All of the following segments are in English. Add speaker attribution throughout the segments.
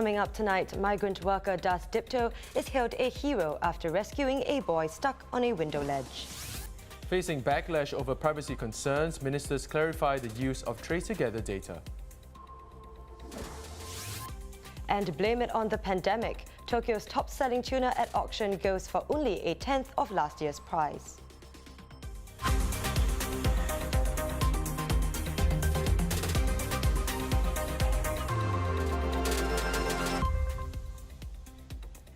Speaker 1: Coming up tonight, migrant worker Das Dipto is hailed a hero after rescuing a boy stuck on a window ledge.
Speaker 2: Facing backlash over privacy concerns, ministers clarify the use of TraceTogether data. And blame it on the pandemic. Tokyo's top-selling tuna at auction goes for only a tenth of last year's price.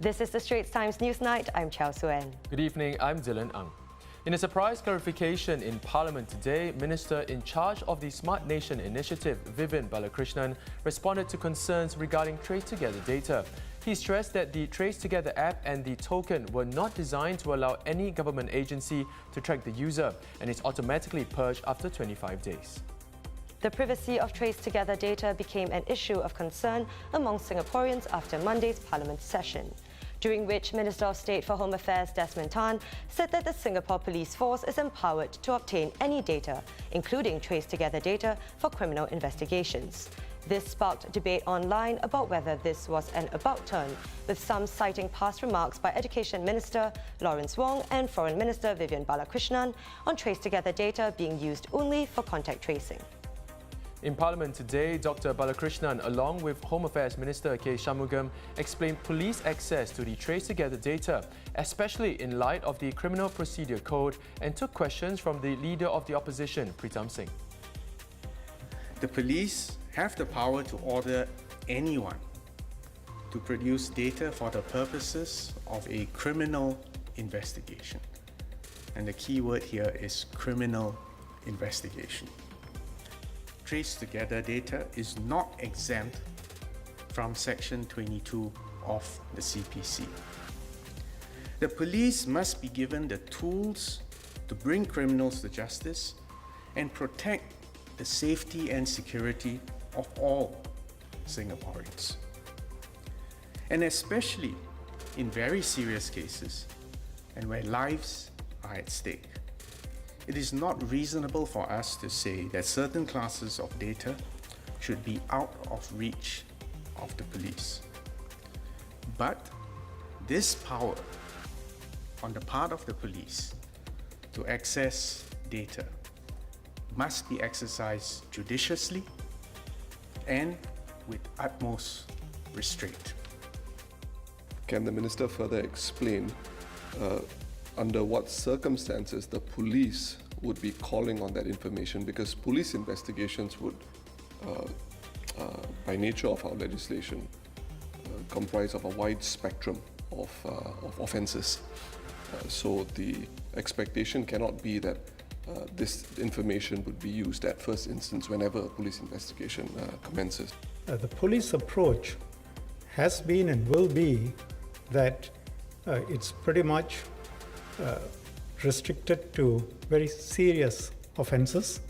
Speaker 2: This is the Straits Times Newsnight. I'm Chow Suen. Good evening, I'm Dylan Ang. In a surprise clarification in Parliament today, Minister in charge of the Smart Nation Initiative, Vivian Balakrishnan, responded to concerns regarding TraceTogether data. He stressed that the TraceTogether app and the token were not designed to allow any government agency to track the user, and it's automatically purged after 25 days.
Speaker 1: The privacy of TraceTogether data became an issue of concern among Singaporeans after Monday's Parliament session, during which Minister of State for Home Affairs Desmond Tan said that the Singapore Police Force is empowered to obtain any data, including TraceTogether data, for criminal investigations. This sparked debate online about whether this was an about-turn, with some citing past remarks by Education Minister Lawrence Wong and Foreign Minister Vivian Balakrishnan on TraceTogether data being used only for contact tracing.
Speaker 2: In Parliament today, Dr. Balakrishnan, along with Home Affairs Minister K. Shanmugam, explained police access to the TraceTogether data, especially in light of the Criminal Procedure Code, and took questions from the Leader of the Opposition, Pritam Singh.
Speaker 3: The police have the power to order anyone to produce data for the purposes of a criminal investigation. And the key word here is criminal investigation. TraceTogether data is not exempt from Section 22 of the CPC. The police must be given the tools to bring criminals to justice and protect the safety and security of all Singaporeans. And especially in very serious cases and where lives are at stake. It is not reasonable for us to say that certain classes of data should be out of reach of the police. But this power on the part of the police to access data must be exercised judiciously and with utmost restraint.
Speaker 4: Can the Minister further explain under what circumstances the police would be calling on that information, because police investigations would, by nature of our legislation, comprise of a wide spectrum of offences. So the expectation cannot be that this information would be used at first instance whenever a police investigation commences.
Speaker 5: The police approach has been and will be that it's pretty much restricted to very serious offences,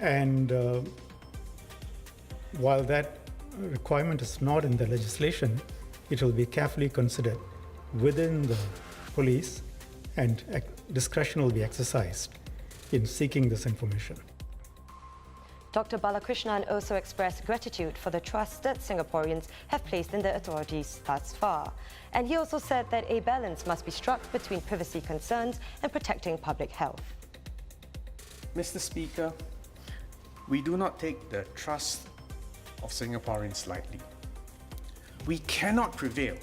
Speaker 5: and while that requirement is not in the legislation, it will be carefully considered within the police, and discretion will be exercised in seeking this information.
Speaker 1: Dr. Balakrishnan also expressed gratitude for the trust that Singaporeans have placed in the authorities thus far. And he also said that a balance must be struck between privacy concerns and protecting public health.
Speaker 3: Mr. Speaker, we do not take the trust of Singaporeans lightly. We cannot prevail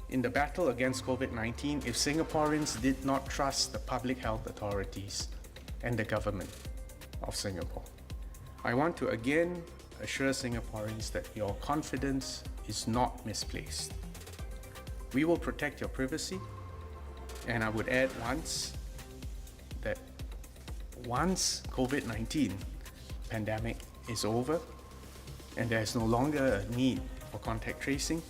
Speaker 3: in the battle against COVID-19 if Singaporeans did not trust the public health authorities and the government of Singapore. I want to again assure Singaporeans that your confidence is not misplaced. We will protect your privacy, and I would add once COVID-19 pandemic is over and there is no longer a need for contact tracing,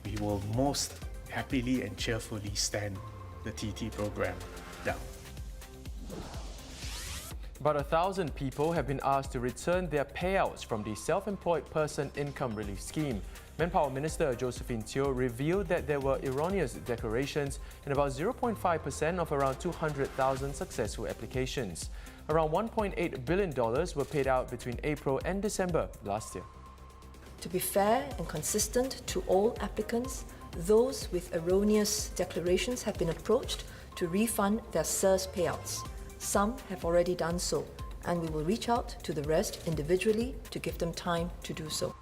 Speaker 3: we will most happily and cheerfully stand the TT program down.
Speaker 2: About 1,000 people have been asked to return their payouts from the Self-Employed Person Income Relief Scheme. Manpower Minister Josephine Teo revealed that there were erroneous declarations in about 0.5% of around 200,000 successful applications. Around $1.8 billion were paid out between April and December last year.
Speaker 6: To be fair and consistent to all applicants, those with erroneous declarations have been approached to refund their SIRS payouts. Some have already done so, and we will reach out to the rest individually to give them time to do so.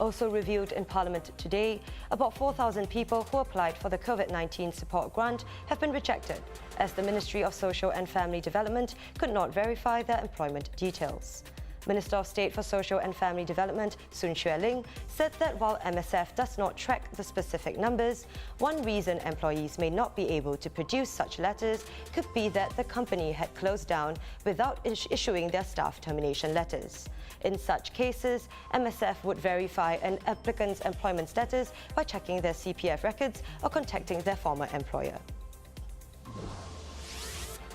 Speaker 1: Also reviewed in Parliament today, about 4,000 people who applied for the COVID-19 support grant have been rejected, as the Ministry of Social and Family Development could not verify their employment details. Minister of State for Social and Family Development, Soon Xueling, said that while MSF does not track the specific numbers, one reason employees may not be able to produce such letters could be that the company had closed down without issuing their staff termination letters. In such cases, MSF would verify an applicant's employment status by checking their CPF records or contacting their former employer.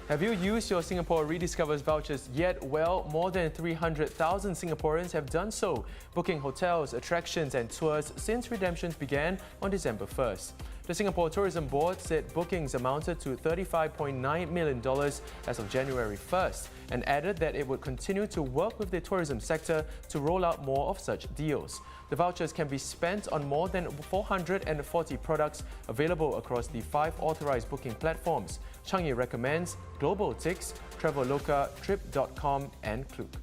Speaker 2: Have you used your Singapore Rediscovers vouchers yet? Well, more than 300,000 Singaporeans have done so, booking hotels, attractions and tours since redemptions began on December 1st. The Singapore Tourism Board said bookings amounted to $35.9 million as of January 1st and added that it would continue to work with the tourism sector to roll out more of such deals. The vouchers can be spent on more than 440 products available across the 5 authorized booking platforms. Changi recommends Global Tix, Traveloka, Trip.com and Klook.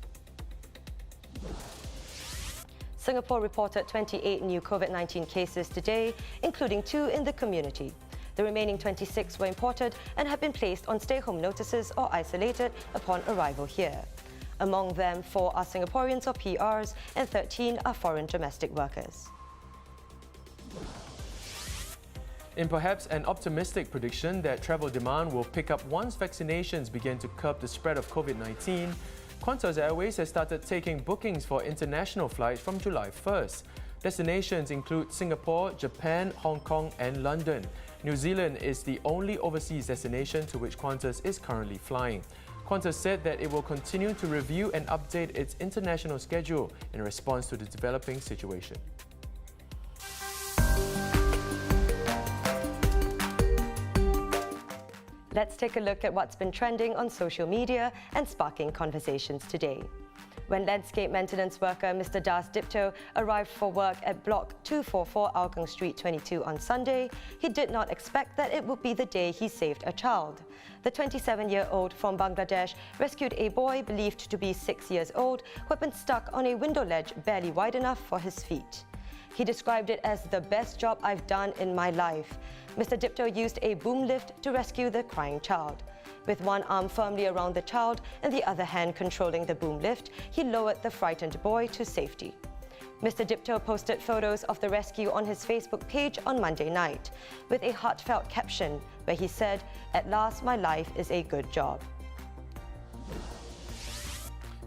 Speaker 1: Singapore reported 28 new COVID-19 cases today, including 2 in the community. The remaining 26 were imported and have been placed on stay-home notices or isolated upon arrival here. Among them, 4 are Singaporeans or PRs and 13 are foreign domestic workers.
Speaker 2: In perhaps an optimistic prediction that travel demand will pick up once vaccinations begin to curb the spread of COVID-19, Qantas Airways has started taking bookings for international flights from July 1st. Destinations include Singapore, Japan, Hong Kong and London. New Zealand is the only overseas destination to which Qantas is currently flying. Qantas said that it will continue to review and update its international schedule in response to the developing situation.
Speaker 1: Let's take a look at what's been trending on social media and sparking conversations today. When landscape maintenance worker Mr. Das Dipto arrived for work at Block 244 Hougang Street 22 on Sunday, he did not expect that it would be the day he saved a child. The 27-year-old from Bangladesh rescued a boy believed to be 6 years old who had been stuck on a window ledge barely wide enough for his feet. He described it as the best job I've done in my life. Mr. Dipto used a boom lift to rescue the crying child. With one arm firmly around the child and the other hand controlling the boom lift, he lowered the frightened boy to safety. Mr. Dipto posted photos of the rescue on his Facebook page on Monday night, with a heartfelt caption where he said, "At last, my life is a good job."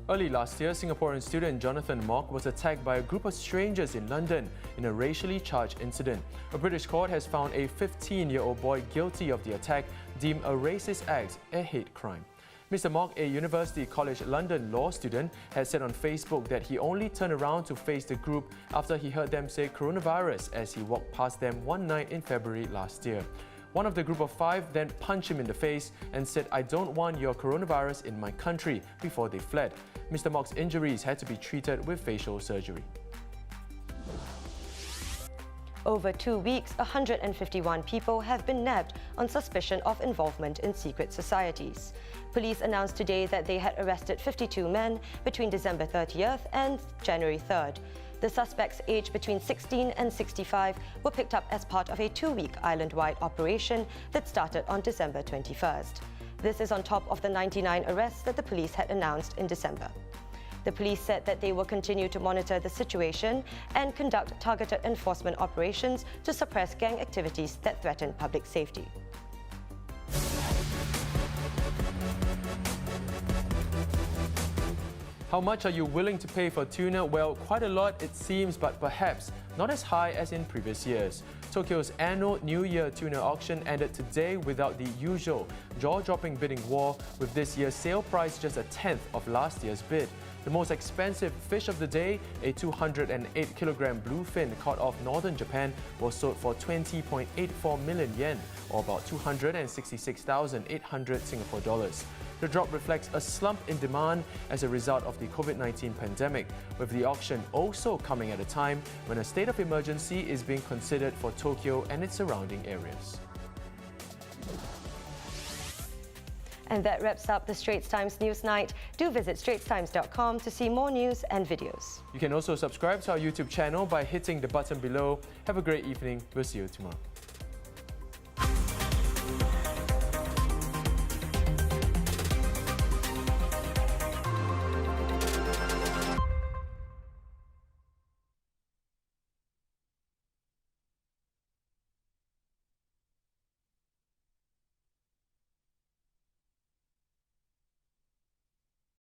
Speaker 2: Early last year, Singaporean student Jonathan Mock was attacked by a group of strangers in London in a racially charged incident. A British court has found a 15-year-old boy guilty of the attack, deemed a racist act a hate crime. Mr. Mock, a University College London law student, has said on Facebook that he only turned around to face the group after he heard them say coronavirus as he walked past them one night in February last year. One of the group of 5 then punched him in the face and said, "I don't want your coronavirus in my country," before they fled. Mr. Mock's injuries had to be treated with facial surgery.
Speaker 1: Over 2 weeks, 151 people have been nabbed on suspicion of involvement in secret societies. Police announced today that they had arrested 52 men between December 30th and January 3rd. The suspects, aged between 16 and 65, were picked up as part of a 2-week island-wide operation that started on December 21st. This is on top of the 99 arrests that the police had announced in December. The police said that they will continue to monitor the situation and conduct targeted enforcement operations to suppress gang activities that threaten public safety.
Speaker 2: How much are you willing to pay for tuna? Well, quite a lot it seems, but perhaps not as high as in previous years. Tokyo's annual New Year tuna auction ended today without the usual jaw-dropping bidding war, with this year's sale price just a tenth of last year's bid. The most expensive fish of the day, a 208-kilogram bluefin caught off northern Japan, was sold for 20.84 million yen, or about 266,800 Singapore dollars. The drop reflects a slump in demand as a result of the COVID-19 pandemic, with the auction also coming at a time when a state of emergency is being considered for Tokyo and its surrounding areas.
Speaker 1: And that wraps up the Straits Times Newsnight. Do visit straitstimes.com to see more news and videos.
Speaker 2: You can also subscribe to our YouTube channel by hitting the button below. Have a great evening. We'll see you tomorrow.